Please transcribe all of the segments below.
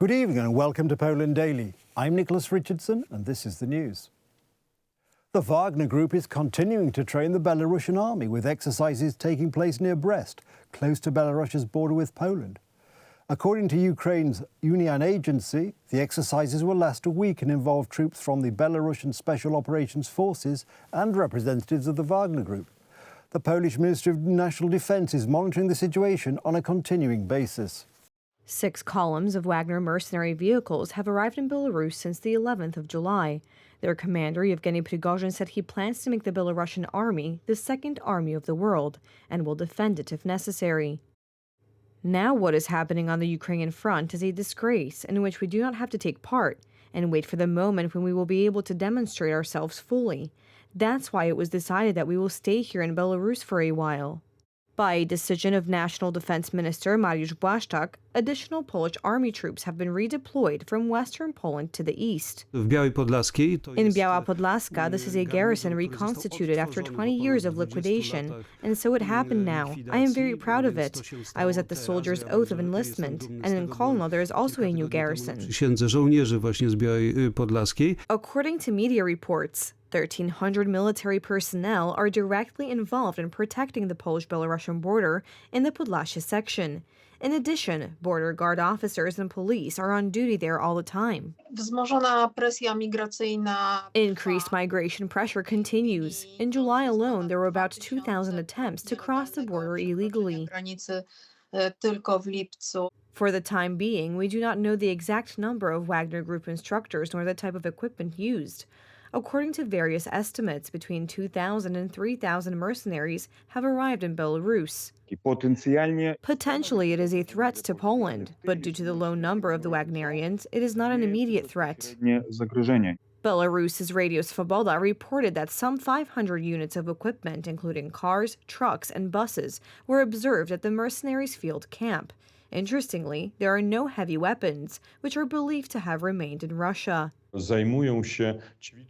Good evening and welcome to Poland Daily. I'm Nicholas Richardson and this is the news. The Wagner Group is continuing to train the Belarusian army with exercises taking place near Brest, close to Belarus's border with Poland. According to Ukraine's Union agency, the exercises will last a week and involve troops from the Belarusian Special Operations Forces and representatives of the Wagner Group. The Polish Ministry of National Defence is monitoring the situation on a continuing basis. 6 columns of Wagner mercenary vehicles have arrived in Belarus since the 11th of July. Their commander, Yevgeny Prigozhin, said he plans to make the Belarusian army the second army of the world and will defend it if necessary. Now what is happening on the Ukrainian front is a disgrace in which we do not have to take part and wait for the moment when we will be able to demonstrate ourselves fully. That's why it was decided that we will stay here in Belarus for a while. By a decision of National Defense Minister Mariusz Błaszczak, additional Polish army troops have been redeployed from western Poland to the east. In Biała Podlaska, this is a garrison reconstituted after 20 years of liquidation, and so it happened now. I am very proud of it. I was at the soldier's oath of enlistment, and in Kolno there is also a new garrison. According to media reports, 1,300 military personnel are directly involved in protecting the Polish-Belarusian border in the Podlasie section. In addition, border guard officers and police are on duty there all the time. Increased migration pressure continues. In July alone, there were about 2,000 attempts to cross the border illegally. For the time being, we do not know the exact number of Wagner Group instructors nor the type of equipment used. According to various estimates, between 2,000 and 3,000 mercenaries have arrived in Belarus. Potentially, it is a threat to Poland, but due to the low number of the Wagnerians, it is not an immediate threat. Belarus's Radio Svoboda reported that some 500 units of equipment, including cars, trucks, and buses, were observed at the mercenaries' field camp. Interestingly, there are no heavy weapons, which are believed to have remained in Russia.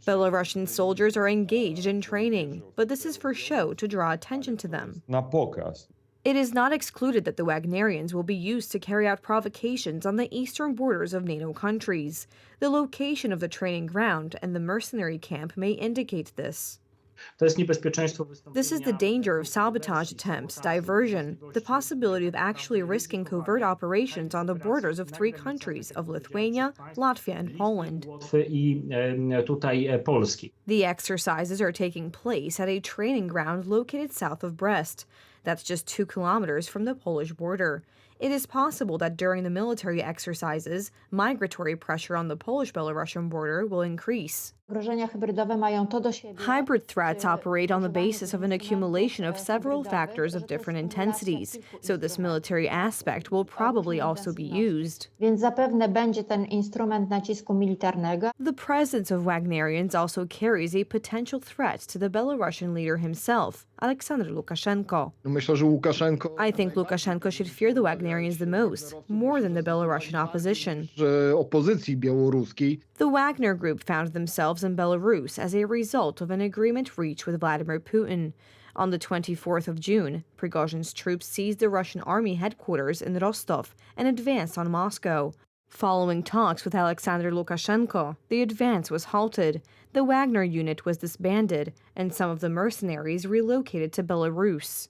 Belarusian soldiers are engaged in training, but this is for show to draw attention to them. It is not excluded that the Wagnerians will be used to carry out provocations on the eastern borders of NATO countries. The location of the training ground and the mercenary camp may indicate this. This is the danger of sabotage attempts, diversion, the possibility of actually risking covert operations on the borders of 3 countries of Lithuania, Latvia, and Poland. The exercises are taking place at a training ground located south of Brest. That's just 2 kilometers from the Polish border. It is possible that during the military exercises, migratory pressure on the Polish-Belarusian border will increase. Hybrid threats operate on the basis of an accumulation of several factors of different intensities, so this military aspect will probably also be used. The presence of Wagnerians also carries a potential threat to the Belarusian leader himself, Alexander Lukashenko. I think Lukashenko should fear the Wagnerians the most, more than the Belarusian opposition. The Wagner Group found themselves in Belarus as a result of an agreement reached with Vladimir Putin. On the 24th of June, Prigozhin's troops seized the Russian army headquarters in Rostov and advanced on Moscow. Following talks with Alexander Lukashenko, the advance was halted. The Wagner unit was disbanded, and some of the mercenaries relocated to Belarus.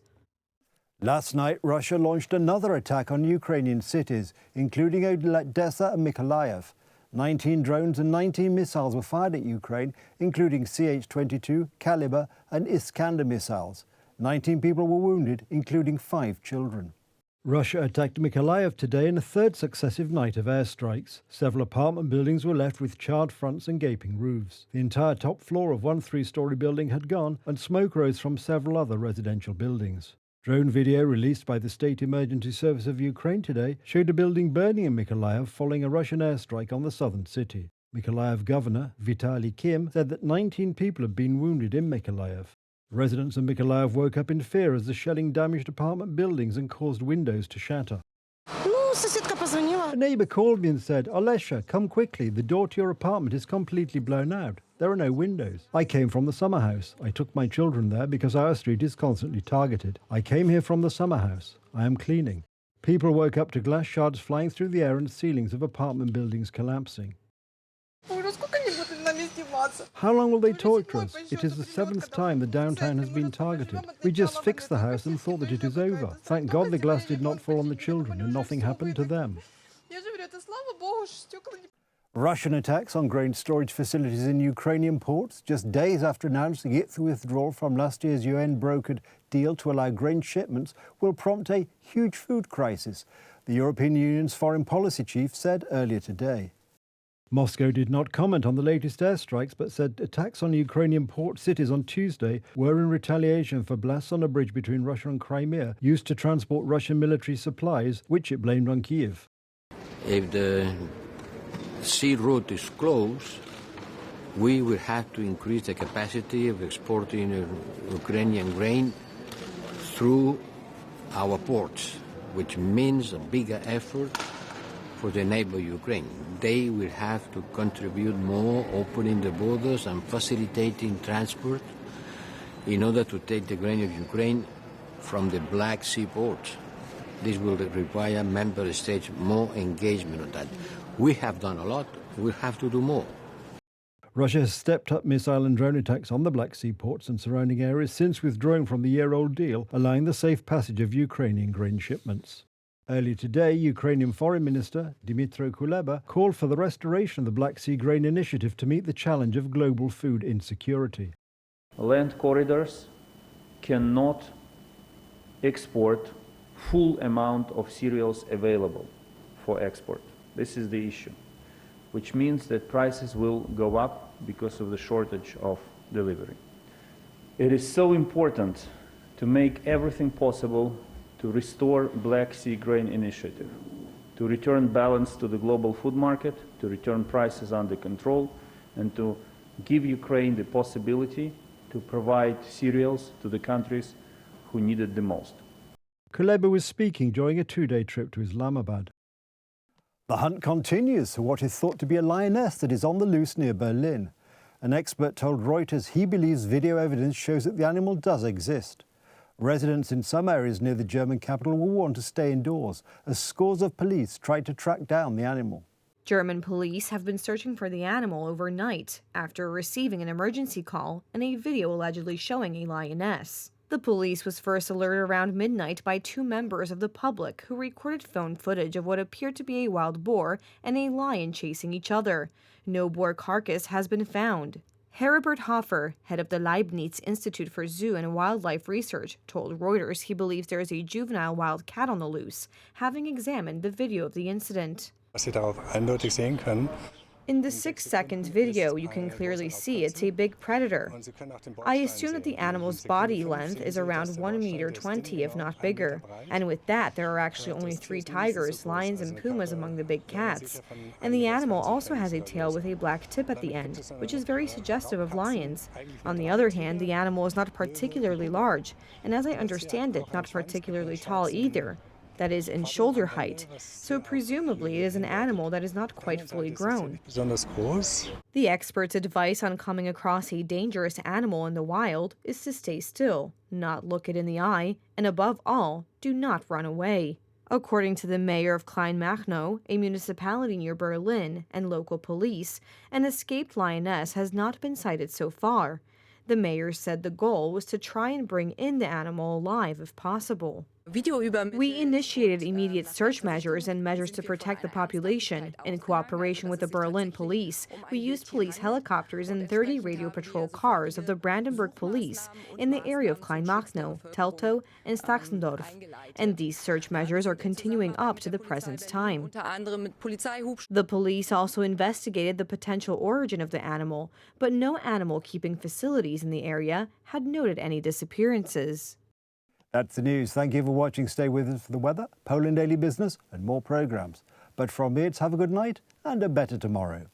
Last night, Russia launched another attack on Ukrainian cities, including Odessa and Mykolaiv. 19 drones and 19 missiles were fired at Ukraine, including Ch-22, Kalibr and Iskander missiles. 19 people were wounded, including 5 children. Russia attacked Mykolaiv today in a 3rd successive night of airstrikes. Several apartment buildings were left with charred fronts and gaping roofs. The entire top floor of one 3-story building had gone, and smoke rose from several other residential buildings. Drone video released by the State Emergency Service of Ukraine today showed a building burning in Mykolaiv following a Russian airstrike on the southern city. Mykolaiv Governor Vitaly Kim said that 19 people had been wounded in Mykolaiv. Residents of Mykolaiv woke up in fear as the shelling damaged apartment buildings and caused windows to shatter. A neighbor called me and said, "Olesha, come quickly, the door to your apartment is completely blown out. There are no windows." I came from the summer house. I took my children there because our street is constantly targeted. I came here from the summer house. I am cleaning. People woke up to glass shards flying through the air and ceilings of apartment buildings collapsing. How long will they torture us? It is the 7th time the downtown has been targeted. We just fixed the house and thought that it is over. Thank God the glass did not fall on the children and nothing happened to them. Russian attacks on grain storage facilities in Ukrainian ports, just days after announcing its withdrawal from last year's UN-brokered deal to allow grain shipments, will prompt a huge food crisis, the European Union's foreign policy chief said earlier today. Moscow did not comment on the latest airstrikes, but said attacks on Ukrainian port cities on Tuesday were in retaliation for blasts on a bridge between Russia and Crimea used to transport Russian military supplies, which it blamed on Kiev. If the sea route is closed, we will have to increase the capacity of exporting Ukrainian grain through our ports, which means a bigger effort for the neighbor Ukraine. They will have to contribute more, opening the borders and facilitating transport in order to take the grain of Ukraine from the Black Sea ports. This will require member states more engagement on that. We have done a lot, we'll have to do more. Russia has stepped up missile and drone attacks on the Black Sea ports and surrounding areas since withdrawing from the year-old deal, allowing the safe passage of Ukrainian grain shipments. Earlier today, Ukrainian Foreign Minister Dmytro Kuleba called for the restoration of the Black Sea Grain Initiative to meet the challenge of global food insecurity. Land corridors cannot export full amount of cereals available for export. This is the issue, which means that prices will go up because of the shortage of delivery. It is so important to make everything possible to restore Black Sea Grain Initiative, to return balance to the global food market, to return prices under control, and to give Ukraine the possibility to provide cereals to the countries who need it the most. Kuleba was speaking during a two-day trip to Islamabad. The hunt continues for what is thought to be a lioness that is on the loose near Berlin. An expert told Reuters he believes video evidence shows that the animal does exist. Residents in some areas near the German capital were warned to stay indoors as scores of police tried to track down the animal. German police have been searching for the animal overnight after receiving an emergency call and a video allegedly showing a lioness. The police was first alerted around midnight by two members of the public who recorded phone footage of what appeared to be a wild boar and a lion chasing each other. No boar carcass has been found. Herbert Hofer, head of the Leibniz Institute for Zoo and Wildlife Research, told Reuters he believes there is a juvenile wild cat on the loose, having examined the video of the incident. In the 6-second video, you can clearly see it's a big predator. I assume that the animal's body length is around 1.20 meters, if not bigger. And with that, there are actually only 3 tigers, lions, and pumas among the big cats. And the animal also has a tail with a black tip at the end, which is very suggestive of lions. On the other hand, the animal is not particularly large, and as I understand it, not particularly tall either. That is, in shoulder height, so presumably it is an animal that is not quite fully grown. The expert's advice on coming across a dangerous animal in the wild is to stay still, not look it in the eye, and above all, do not run away. According to the mayor of Kleinmachnow, a municipality near Berlin, and local police, an escaped lioness has not been sighted so far. The mayor said the goal was to try and bring in the animal alive if possible. We initiated immediate search measures and measures to protect the population. In cooperation with the Berlin police, we used police helicopters and 30 radio patrol cars of the Brandenburg police in the area of Kleinmachnow, Teltow, and Sachsendorf. And these search measures are continuing up to the present time. The police also investigated the potential origin of the animal, but no animal keeping facilities in the area had noted any disappearances. That's the news. Thank you for watching. Stay with us for the weather, Poland Daily Business, and more programs. But from me, it's have a good night and a better tomorrow.